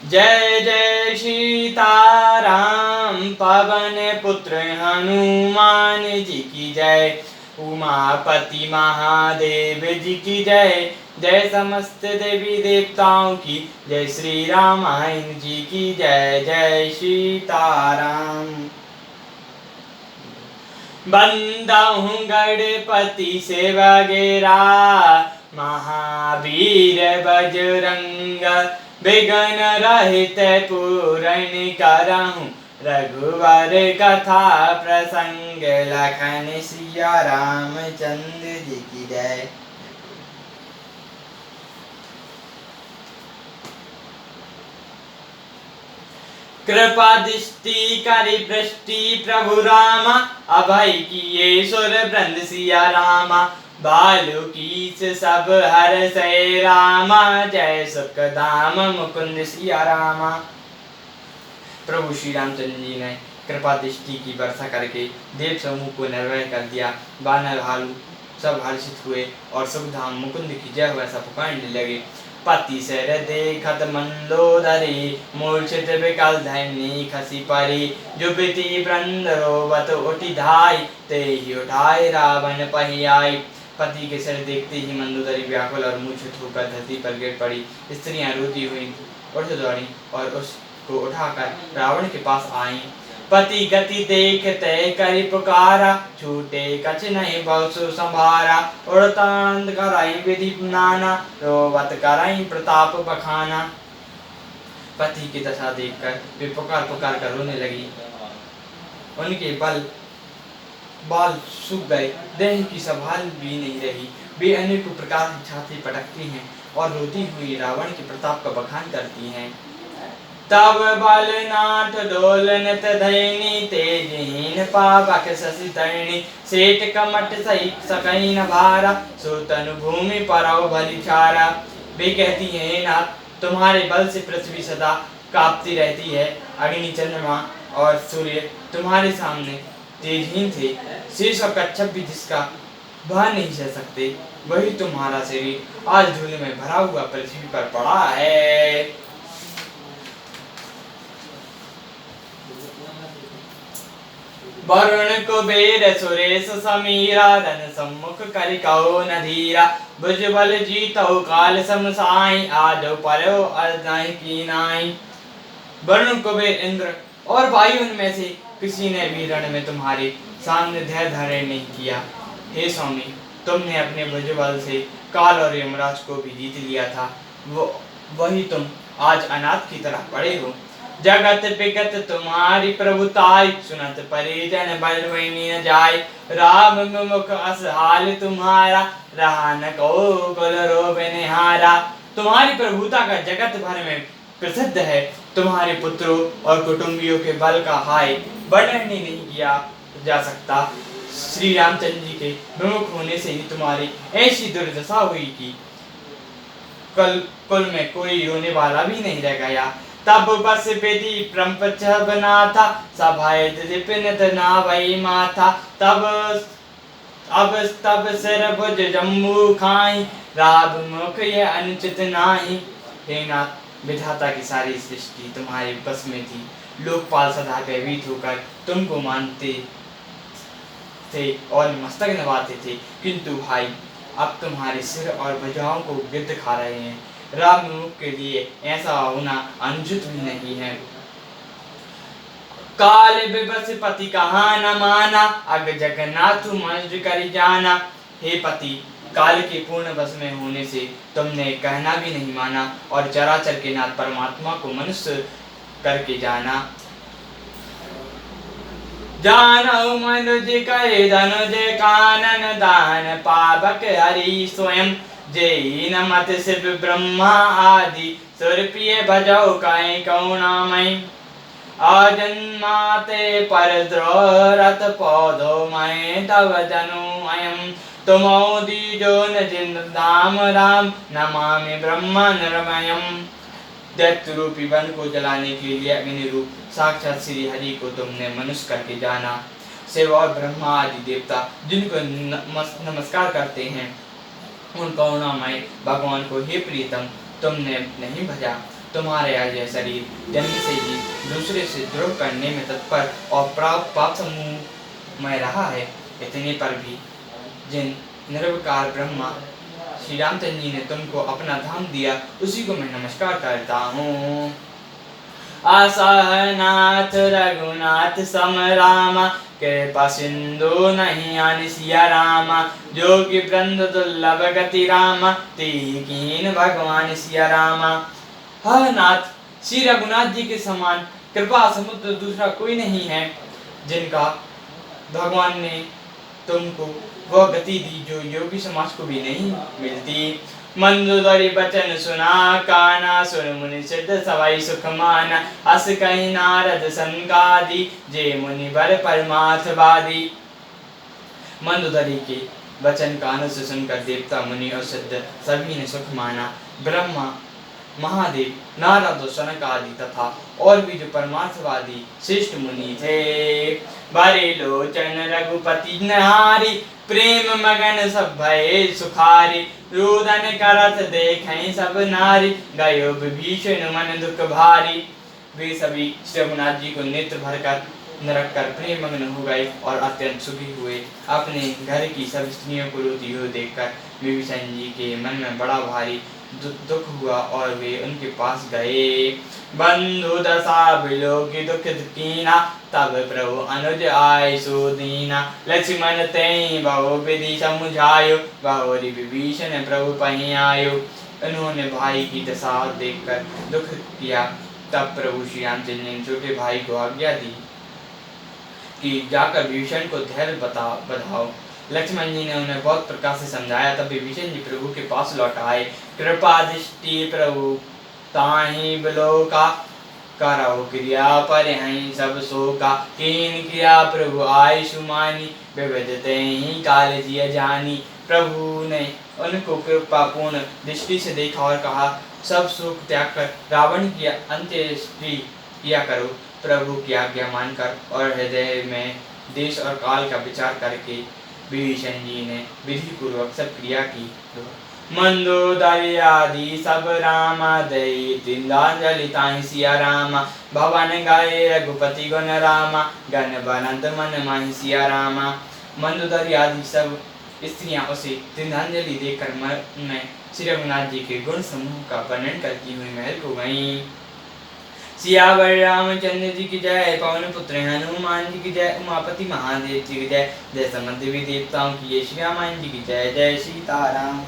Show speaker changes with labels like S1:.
S1: जय जय सीताराम पवन पुत्र हनुमान जी की जय। उमापति महादेव जी की जय। जय समस्त देवी देवताओं की जय। श्री रामायण जी की जय। जय सीताराम। बंदा हूँ गणपति से वगैरा महावीर बजरंग विघ्न रहित पूर्ण करहूँ रघुवर कथा प्रसंग लखन सिया रामचंद्र जी की जय। कृपा दृष्टि करि वृष्टि प्रभु रामा अभय किए सुर वृंद सिया रामा बालू कीस सब हर से रामा जय सुखधाम मुकुंद सिया रामा। प्रभु श्री रामचंद्र जी ने कृपा दृष्टि की वर्षा करके देव समूह को निर्भय कर दिया। बानर भालू सब हर्षित हुए और सुखधाम मुकुंद की जय वैसा पुकारने लगे। पति सर देखत मंदोदरी मूर्छित विकल धैनी खसी परी जुबती वृंद रोवत उठी धाई ते ही उठाए रावण पहियाई। पति के सिर देखते ही मंदोदरी व्याकुल और मूर्छित होकर धरती पर गिर पड़ी। स्त्रियां रोती हुई उठ दौड़ी और उसको उठाकर रावण के पास आई। पति गति देखते करी पुकारा छूटे कछ नहीं बहुसु संभारा। उड़तांद कराई विधि नाना रोवत कराई प्रताप बखाना। पति की दशा देखकर वे पुकार पुकार कर रोने लगी। उनके बाल सूख गए, देह की संभाल भी नहीं रही। वे अनेक प्रकार की छाती पटकती हैं और रोती हुई रावण के प्रताप का बखान करती हैं। तब बलनाथ डोलनत धैनी तेजहीन पावक शशि तैणी सेठ कमट सहित सकई न भारा सुतनु भूमि परौ भली छारा। वे कहती हैं नाथ तुम्हारे बल से पृथ्वी सदा कांपती रहती है। अग्नि चंद्रमा और सूर्य तुम्हारे सामने तेजहीन थे। शेष और कच्छप भी जिसका वह नहीं सह सकते वही तुम्हारा शरीर आज धूल में भरा हुआ पृथ्वी पर पड़ा है। वरुण कुबेर सुरेश समीरा धन सम्मुख करि कहो न धीरा भुजबल जीतौ काल समसाई आजो पर्यो अर्धहि कीनाई। वरुण कुबेर इंद्र और वायु उनमें से किसी ने भी रण में तुम्हारे सामने धैर्य धारण नहीं किया। हे स्वामी तुमने अपने भुजबल से काल और यमराज को भी जीत लिया था। वही तुम आज अनाथ की तरह पड़े हो। जगत विगत तुम्हारी प्रभुताई सुनत परिजन बल न जाय। राम मुख असहाल तुम्हारा रहा न को कुल रोग निहारा। तुम्हारी प्रभुता का जगत भर में प्रसिद्ध है। तुम्हारे पुत्रों और कुटुंबियों के बल का हाय वर्णन ही नहीं किया जा सकता। श्री रामचंद्र जी के विमुख होने से ही तुम्हारी ऐसी दुर्दशा हुई कि कुल में कोई रोने वाला भी नहीं रह गया। तब बस विधि प्रपंच बना था सभाए दिपिनत ना वही माथा। तब सिर भुज जम्बू खाई राब मुख ये अनुचित नाही। हे नाथ विधाता की सारी सृष्टि तुम्हारे बस में थी। लोकपाल सदा भयभीत होकर तुमको मानते थे और मस्तक नवाते थे, किंतु भाई अब तुम्हारे सिर और भुजाओं को गिद्ध खा रहे हैं। राम मुख के लिए ऐसा होना अनुचित भी नहीं है। काल विवश पति कहा न माना अग जगन्नाथ मंज कर जाना। हे पति काल के पूर्ण वश में होने से तुमने कहना भी नहीं माना और चराचर के नाथ परमात्मा को मनुष्य करके जाना। जानौ मनुज करे धनुज कानन दान पावक हरि स्वयं। जय नमत शिव ब्रह्मा आदि सुरप्रिय भजौ कहीं करुणामय। आजन्माते पर द्रोरत पौधो मैं तव जनु अयम। तुमो दीजो न जिन धाम राम नमामि ब्रह्म निर्मयम। दैत्य रूपी वन को जलाने के लिए अग्नि रूप साक्षात श्री हरि को तुमने मनुष्य करके जाना। शिव और ब्रह्मा आदि देवता जिनको नमस्कार करते हैं उन करुणामय भगवान को हे प्रीतम तुमने नहीं भजा। तुम्हारे आज यह शरीर जन्म से ही दूसरे से द्रोह करने में तत्पर और पाप समूह में रहा है। इतने पर भी जिन निर्विकार ब्रह्मा श्री रामचंद्र जी ने तुमको अपना धाम दिया, उसी को मैं नमस्कार करता हूँ। असहनाथ रघुनाथ सम रामा, कृपा सिंधु नहीं आनि सिया रामा, जो कि ब्रंद दुर्लभ गति रामा, तीकीन भगवान सिया रामा। हाँ नाथ, श्री रघुनाथ जी के समान कृपा समुद्र दूसरा कोई नहीं है, जिनका भगवान ने तुमको वह गति दी जो योगी समाज को भी नहीं मिलती। मंदोदरी बचन सुना काना, सुन मुनि सिद्ध सवाई सुख माना, अस कही नारद संगादि, जे मुनि बर परमार्थवादी। मंदोदरी के वचन कानों से सुनकर देवता मुनि और सिद्ध सभी ने सुख माना। ब्रह्मा, महादेव, नारद, सनक आदि तथा और भी जो परमार्थवादी श्रेष्ठ मुनि थे। बारे लोचन रघुपति नहारी, प्रेम मगन सब भये सुखारी, रोदन करत देखें सब नारी, गयो विभीषण मन दुख भारी। वे सभी श्री रघुनाथ जी को नेत्र भरकर नरक कर प्रेम मग्न हो गए और अत्यंत सुखी हुए। अपने घर की सब स्त्रियों को रोती हुई देखकर विभीषण जी के मन में बड़ा भारी दुख हुआ और वे उनके पास गए। बंधु दशा बिलोकी दुख कीना, तब प्रभु अनुज आय सो दीना, लक्ष्मण तेई बहु विधि समुझायो, बहुरी विभीषण प्रभु पही आयो। उन्होंने भाई की दशा देखकर दुख किया। तब प्रभु श्री रामचंद्र ने छोटे भाई को आज्ञा दी कि जाकर विभीषण को धैर्य बधाओ। लक्ष्मण जी ने उन्हें बहुत प्रकार से समझाया। तब विभीषण जी प्रभु के पास लौट आए। कृपा दृष्टि प्रभु ताहि बिलोका, करौ क्रिया पर हैं सब शोका, कीन क्रिया प्रभु आय सुमानी, विविधते ही काल जिय जानी। प्रभु ने उनको कृपापूर्ण दृष्टि से देखा और कहा, सब शोक त्याग कर रावण की अंत्येष्टि किया करो। प्रभु की आज्ञा मानकर और हृदय में देश और काल का विचार करके विभीषण जी ने विधि पूर्वक सब क्रिया की। मंदोदरी आदि सब रामा, दई तिंदांजलि ताहि सिया रामा, भवन गाये रघुपति गुण रामा, गण बनंत मन माहि सिया रामा। मंदोदरी आदि सब स्त्रियां उसे तिंदांजलि देकर मन में श्री रघुनाथ जी के गुण समूह का वर्णन करती हुई महल को गईं। सियावर रामचंद्र जी की जय, पवन पुत्र हनुमान जी की जय, उमापति महादेव जी की जय, जय समस्त देवी देवताओं की जय, श्री रामायण जी की जय। जय सीताराम।